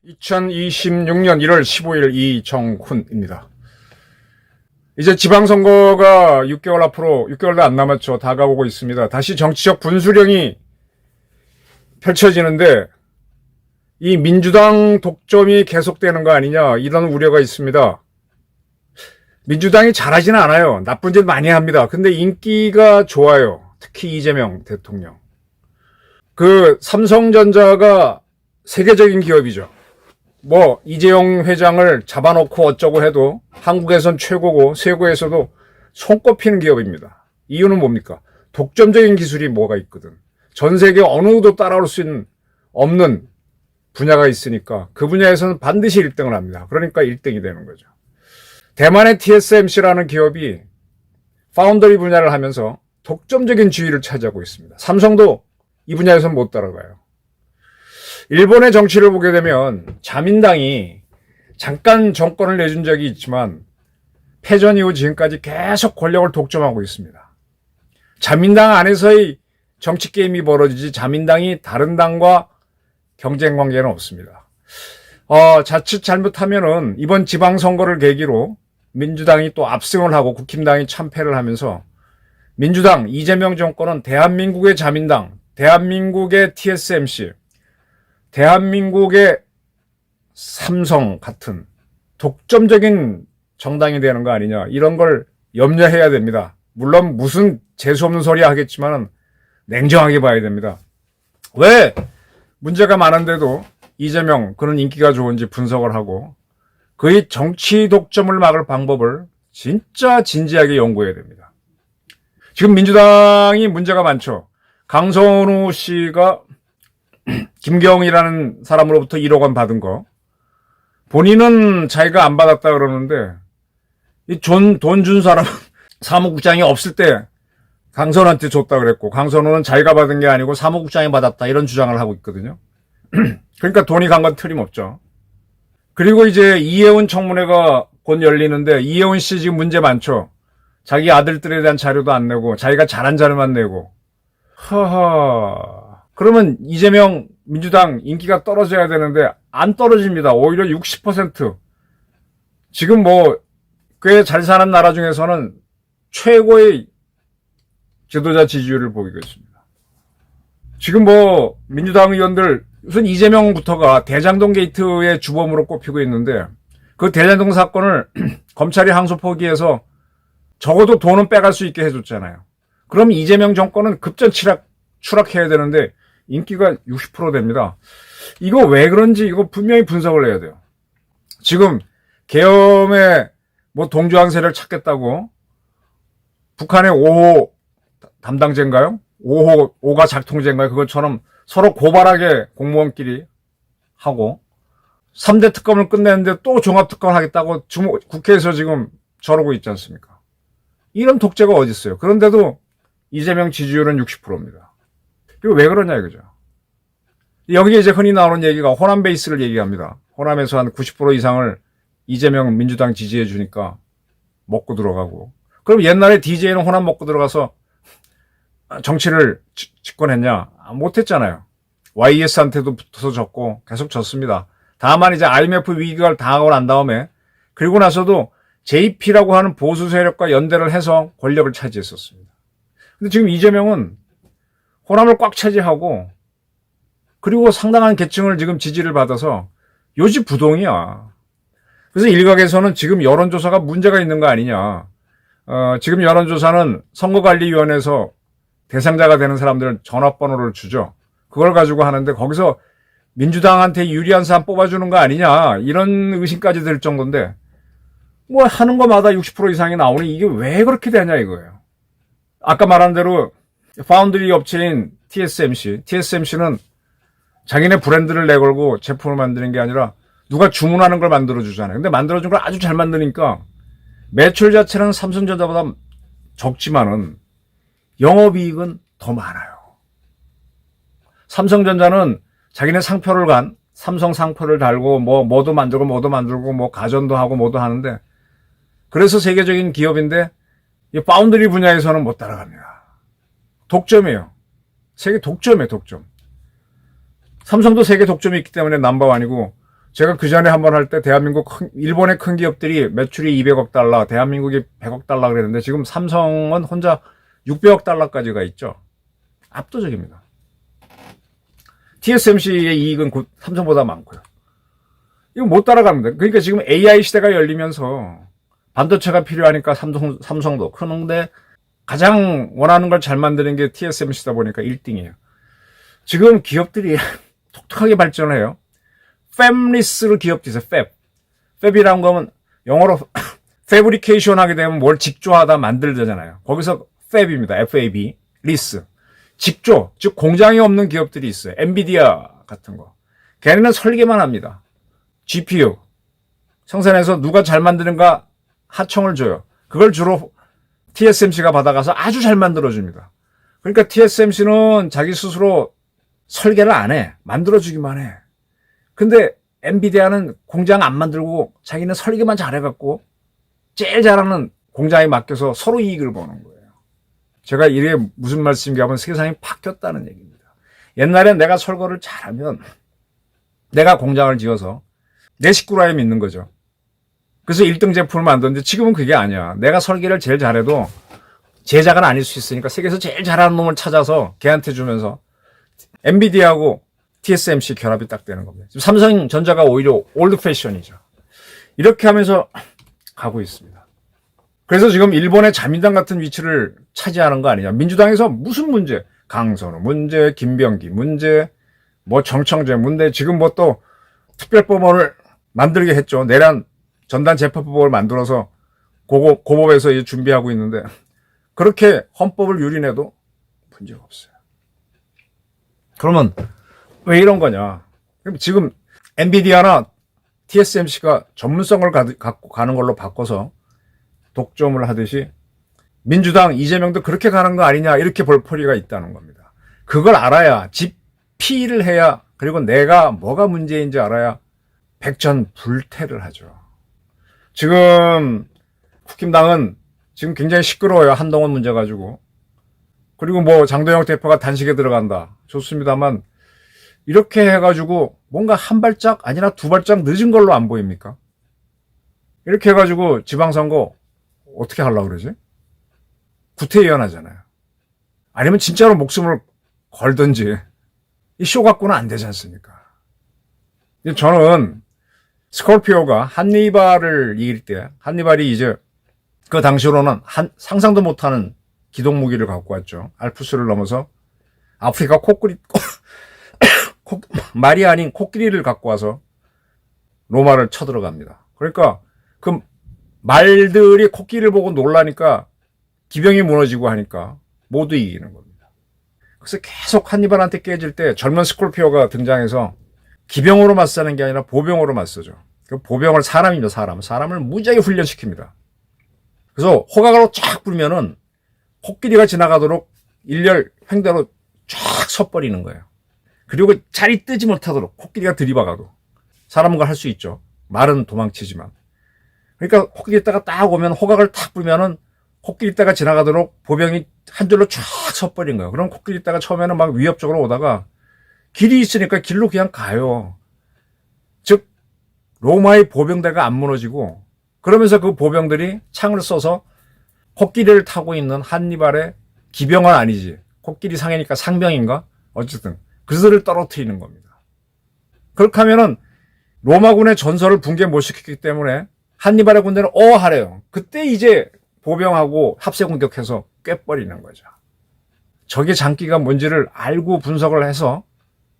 (2026년 1월 15일) 이정훈입니다. 이제 지방선거가 6개월도 안 남았죠. 다가오고 있습니다. 다시 정치적 분수령이 펼쳐지는데 이 민주당 독점이 계속되는 거 아니냐, 이런 우려가 있습니다. 민주당이 잘하지는 않아요. 나쁜 짓 많이 합니다. 근데 인기가 좋아요. 특히 이재명 대통령. 삼성전자가 세계적인 기업이죠. 이재용 회장을 잡아놓고 어쩌고 해도 한국에선 최고고 세계에서도 손꼽히는 기업입니다. 이유는 뭡니까? 독점적인 기술이 뭐가 있거든. 전 세계 어느 누구도 따라올 수 없는 분야가 있으니까 그 분야에서는 반드시 1등을 합니다. 그러니까 1등이 되는 거죠. 대만의 TSMC라는 기업이 파운더리 분야를 하면서 독점적인 지위를 차지하고 있습니다. 삼성도 이 분야에서는 못 따라가요. 일본의 정치를 보게 되면 자민당이 잠깐 정권을 내준 적이 있지만 패전 이후 지금까지 계속 권력을 독점하고 있습니다. 자민당 안에서의 정치 게임이 벌어지지 자민당이 다른 당과 경쟁 관계는 없습니다. 자칫 잘못하면은 이번 지방선거를 계기로 민주당이 또 압승을 하고 국힘당이 참패를 하면서 민주당 이재명 정권은 대한민국의 자민당, 대한민국의 TSMC, 대한민국의 삼성 같은 독점적인 정당이 되는 거 아니냐, 이런 걸 염려해야 됩니다. 물론 무슨 재수없는 소리 하겠지만 냉정하게 봐야 됩니다. 왜 문제가 많은데도 이재명 그런 인기가 좋은지 분석을 하고 그의 정치 독점을 막을 방법을 진짜 진지하게 연구해야 됩니다. 지금 민주당이 문제가 많죠. 강선우 씨가 김경이라는 사람으로부터 1억 원 받은 거, 본인은 자기가 안 받았다 그러는데 돈 준 사람은 사무국장이 없을 때 강선우한테 줬다 그랬고, 강선우는 자기가 받은 게 아니고 사무국장이 받았다, 이런 주장을 하고 있거든요. 그러니까 돈이 간 건 틀림없죠. 그리고 이제 이혜훈 청문회가 곧 열리는데 이혜훈 씨 지금 문제 많죠. 자기 아들들에 대한 자료도 안 내고 자기가 잘한 자료만 내고. 그러면 이재명 민주당 인기가 떨어져야 되는데 안 떨어집니다. 오히려 60%. 지금 꽤 잘 사는 나라 중에서는 최고의 지도자 지지율을 보이고 있습니다. 지금 민주당 의원들, 우선 이재명부터가 대장동 게이트의 주범으로 꼽히고 있는데 그 대장동 사건을 검찰이 항소 포기해서 적어도 돈은 빼갈 수 있게 해줬잖아요. 그럼 이재명 정권은 급전 추락해야 되는데 인기가 60% 됩니다. 이거 왜 그런지 이거 분명히 분석을 해야 돼요. 지금 계엄에 동조한 세력을 찾겠다고 북한의 5호 담당자인가요? 5가 작통제인가요? 그것처럼 서로 고발하게 공무원끼리 하고 3대 특검을 끝냈는데 또 종합특검을 하겠다고 국회에서 지금 저러고 있지 않습니까? 이런 독재가 어디 있어요? 그런데도 이재명 지지율은 60%입니다. 이거 왜 그러냐 이거죠. 여기에 이제 흔히 나오는 얘기가 호남 베이스를 얘기합니다. 호남에서 한 90% 이상을 이재명 민주당 지지해 주니까 먹고 들어가고. 그럼 옛날에 DJ는 호남 먹고 들어가서 정치를 집권했냐? 못했잖아요. YS한테도 붙어서 졌고 계속 졌습니다. 다만 이제 IMF 위기가 당하고 난 다음에, 그리고 나서도 JP라고 하는 보수 세력과 연대를 해서 권력을 차지했었습니다. 근데 지금 이재명은 호남을 꽉 차지하고 그리고 상당한 계층을 지금 지지를 받아서 요지부동이야. 그래서 일각에서는 지금 여론조사가 문제가 있는 거 아니냐. 지금 여론조사는 선거관리위원회에서 대상자가 되는 사람들 전화번호를 주죠. 그걸 가지고 하는데 거기서 민주당한테 유리한 사람 뽑아주는 거 아니냐, 이런 의심까지 들 정도인데 하는 거마다 60% 이상이 나오니 이게 왜 그렇게 되냐 이거예요. 아까 말한 대로 파운드리 업체인 TSMC는 자기네 브랜드를 내걸고 제품을 만드는 게 아니라 누가 주문하는 걸 만들어주잖아요. 근데 만들어준 걸 아주 잘 만드니까 매출 자체는 삼성전자보다 적지만은 영업이익은 더 많아요. 삼성전자는 자기네 상표를 삼성 상표를 달고 뭐도 만들고 가전도 하고 뭐도 하는데 그래서 세계적인 기업인데 이 파운드리 분야에서는 못 따라갑니다. 독점이에요. 세계 독점이에요, 독점. 삼성도 세계 독점이 있기 때문에 넘버원이고, 제가 그 전에 한번 할 때 일본의 큰 기업들이 매출이 200억 달러, 대한민국이 100억 달러 그랬는데 지금 삼성은 혼자 600억 달러까지가 있죠. 압도적입니다. TSMC의 이익은 삼성보다 많고요. 이거 못 따라갑니다. 그러니까 지금 AI 시대가 열리면서 반도체가 필요하니까 삼성도 크는데 가장 원하는 걸 잘 만드는 게 TSMC다 보니까 1등이에요. 지금 기업들이 독특하게 발전을 해요. 팹리스를 기업도 있어요. 팹이라는 거면 영어로 패브리케이션 하게 되면 뭘 직조하다 만들잖아요. 거기서 팹입니다. FAB, 리스. 직조, 즉 공장이 없는 기업들이 있어요. 엔비디아 같은 거. 걔네는 설계만 합니다. GPU 생산해서 누가 잘 만드는가 하청을 줘요. 그걸 주로 TSMC가 받아가서 아주 잘 만들어줍니다. 그러니까 TSMC는 자기 스스로 설계를 안 해. 만들어주기만 해. 근데 엔비디아는 공장 안 만들고 자기는 설계만 잘해갖고 제일 잘하는 공장에 맡겨서 서로 이익을 보는 거예요. 제가 이게 무슨 말씀인가 하면 세상이 바뀌었다는 얘기입니다. 옛날엔 내가 설거를 잘하면 내가 공장을 지어서 내 식구라에 믿는 거죠. 그래서 1등 제품을 만드는데 지금은 그게 아니야. 내가 설계를 제일 잘해도 제작은 아닐 수 있으니까 세계에서 제일 잘하는 놈을 찾아서 걔한테 주면서 엔비디아하고 TSMC 결합이 딱 되는 겁니다. 지금 삼성전자가 오히려 올드 패션이죠. 이렇게 하면서 가고 있습니다. 그래서 지금 일본의 자민당 같은 위치를 차지하는 거 아니냐. 민주당에서 무슨 문제? 강선우 문제, 김병기 문제, 뭐 정청재 문제, 지금 뭐 또 특별법원을 만들게 했죠. 내란 전단 재판법을 만들어서 고법에서 이제 준비하고 있는데 그렇게 헌법을 유린해도 문제가 없어요. 그러면 왜 이런 거냐? 지금 엔비디아나 TSMC가 전문성을 갖고 가는 걸로 바꿔서 독점을 하듯이 민주당 이재명도 그렇게 가는 거 아니냐 이렇게 볼 필요가 있다는 겁니다. 그걸 알아야 집필을 해야 그리고 내가 뭐가 문제인지 알아야 백전불태를 하죠. 지금 국힘당은 지금 굉장히 시끄러워요. 한동훈 문제 가지고. 그리고 뭐 장도영 대표가 단식에 들어간다. 좋습니다만 이렇게 해가지고 뭔가 한 발짝 아니라 두 발짝 늦은 걸로 안 보입니까? 이렇게 해가지고 지방선거 어떻게 하려고 그러지? 구태의연하잖아요. 아니면 진짜로 목숨을 걸든지 이 쇼 갖고는 안 되지 않습니까? 저는 스콜피오가 한니발을 이길 때 한니발이 이제 그 당시로는 상상도 못하는 기동 무기를 갖고 왔죠. 알프스를 넘어서 아프리카 말이 아닌 코끼리를 갖고 와서 로마를 쳐들어갑니다. 그러니까 그 말들이 코끼리를 보고 놀라니까 기병이 무너지고 하니까 모두 이기는 겁니다. 그래서 계속 한니발한테 깨질 때 젊은 스콜피오가 등장해서 기병으로 맞서는 게 아니라 보병으로 맞서죠. 그 보병을 사람입니다. 사람을 무지하게 훈련시킵니다. 그래서 호각으로 쫙 불면은 코끼리가 지나가도록 일렬 횡대로 쫙 서버리는 거예요. 그리고 자리 뜨지 못하도록 코끼리가 들이박아도 사람은 걸 할 수 있죠. 말은 도망치지만. 그러니까 코끼리 떼가 딱 오면 호각을 탁 불면은 코끼리 떼가 지나가도록 보병이 한 줄로 쫙 서버린 거예요. 그럼 코끼리 떼가 처음에는 막 위협적으로 오다가 길이 있으니까 길로 그냥 가요. 즉 로마의 보병대가 안 무너지고 그러면서 그 보병들이 창을 쏘서 코끼리를 타고 있는 한니발의 기병은 아니지. 코끼리 상해니까 상병인가? 어쨌든 그들을 떨어뜨리는 겁니다. 그렇게 하면은 로마군의 전설을 붕괴 못 시켰기 때문에 한니발의 군대는 하래요. 그때 이제 보병하고 합세 공격해서 꿰버리는 거죠. 적의 장기가 뭔지를 알고 분석을 해서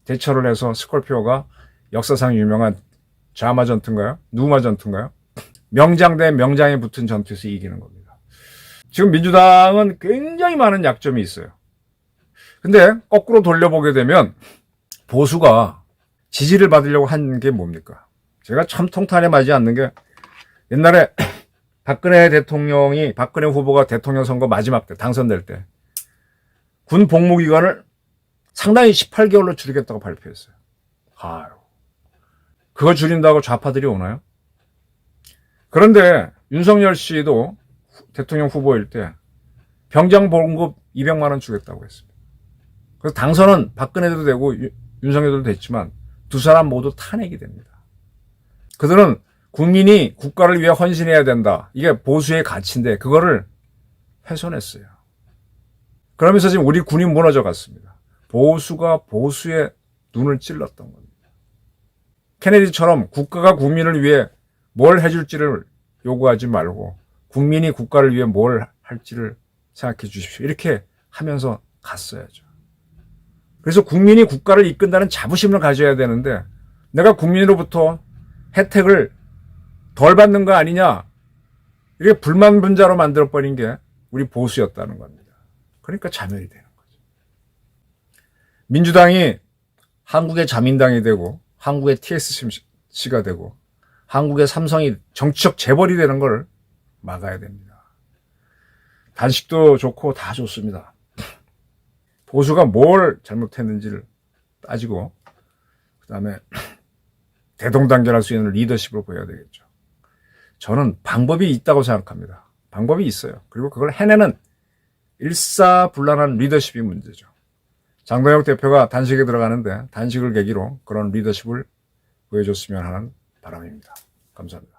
대처를 해서 스콜피오가 역사상 유명한 자마 전투인가요? 누마 전투인가요? 명장 대 명장에 붙은 전투에서 이기는 겁니다. 지금 민주당은 굉장히 많은 약점이 있어요. 근데 거꾸로 돌려보게 되면 보수가 지지를 받으려고 한 게 뭡니까? 제가 참 통탄에 맞지 않는 게 옛날에 박근혜 후보가 대통령 선거 마지막 때 당선될 때 군 복무기간을 상당히 18개월로 줄이겠다고 발표했어요. 그거 줄인다고 좌파들이 오나요? 그런데 윤석열 씨도 대통령 후보일 때 병장 봉급 200만 원 주겠다고 했습니다. 그래서 당선은 박근혜도 되고 윤석열도 됐지만 두 사람 모두 탄핵이 됩니다. 그들은 국민이 국가를 위해 헌신해야 된다. 이게 보수의 가치인데 그거를 훼손했어요. 그러면서 지금 우리 군이 무너져 갔습니다. 보수가 보수의 눈을 찔렀던 겁니다. 케네디처럼 국가가 국민을 위해 뭘 해줄지를 요구하지 말고 국민이 국가를 위해 뭘 할지를 생각해 주십시오. 이렇게 하면서 갔어야죠. 그래서 국민이 국가를 이끈다는 자부심을 가져야 되는데 내가 국민으로부터 혜택을 덜 받는 거 아니냐 이렇게 불만 분자로 만들어버린 게 우리 보수였다는 겁니다. 그러니까 자멸이 되는 거죠. 민주당이 한국의 자민당이 되고 한국의 TSC가 되고 한국의 삼성이 정치적 재벌이 되는 걸 막아야 됩니다. 단식도 좋고 다 좋습니다. 보수가 뭘 잘못했는지를 따지고 그다음에 대동단결할 수 있는 리더십을 보여야 되겠죠. 저는 방법이 있다고 생각합니다. 방법이 있어요. 그리고 그걸 해내는 일사불란한 리더십이 문제죠. 장동혁 대표가 단식에 들어가는데 단식을 계기로 그런 리더십을 보여줬으면 하는 바람입니다. 감사합니다.